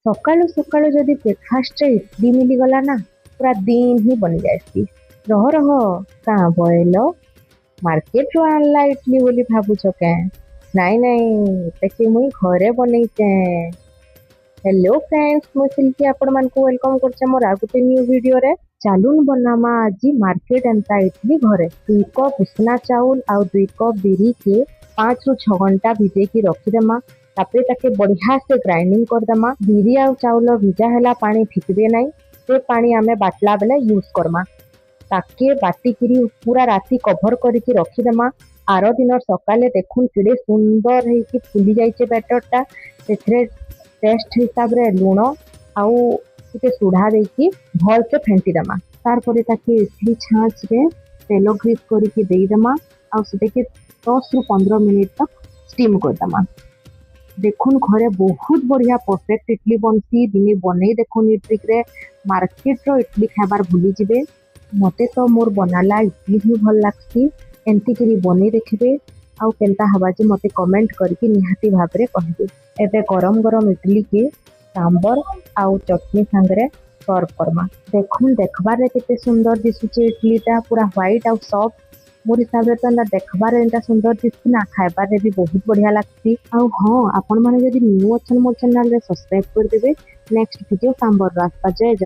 सकाळु सकाळु जदि ब्रेकफास्ट रे इडली मिलीगला ना पूरा दिन ही बनी जाएसी। रह रह का बोल मार्केट रू आनला इडली बोली भावुछ के? नाई नाई ताकि मुई घरे बनईचे। हेलो फ्रेंड्स, मुई सिल्की आपण मानकु वेलकम करछे मोर आ गुटे न्यू वीडियो रे। चालून बनामा आज मार्केट एंता इडली घरे। 2 कप उषना चाउल आ 2 कप बिरी के 5 ରୁ 6 घंटा भिजे की रखी देमा। तापरे ताके बढ़िया से ग्राइंडिंग कर देमा। बिरी आ चाउल भिजा हैला पानी फिकबे नहीं, से पानी आमे बाटला बेले यूज करमा। ताके बाटिकी पूरा राति कभर करके रखीदेमा। आर दिन सकाले देखुन केड़े सुंदर है फुली जाइए बैटरटा। टेस्ट हिसाब रे लुण आउ टिके सुढ़ा देकी भल से फेंटी देमा। तार परे ताके इडली छांच रे तेल ग्रीस करके देदेमा आउ से 10 ରୁ 15 मिनिट तक स्टीम कर देमा। देखुन घरे बहुत बढ़िया परफेक्ट इडली बनसी। दिने बने देखुन इडली रे मार्केट रो इडली खाबार भूली जिबे। मते तो मोर बनाला इडली भी भल लागसी। एंती करी बने देखबे आउ केनता हवा जे मते कमेंट करके निहाती भाबरे कहबे। एबे गरम गरम इडली के सांबर आउ चटनी संगरे सर्व करमा। देखुन देखबार रे केते सुंदर दिसुचे इडलीटा पूरा व्हाइट आउ सॉफ्ट। मोर हिसाब रे तो ना देखबार एंता सुंदर दिसती ना खाइबार रे भी बहुत बढ़िया लागसी। आउ हां, आपण माने जदि न्यू अछन मोर चैनल रे सब्सक्राइब कर देबे। नेक्स्ट वीडियो सांबर रास्ता जय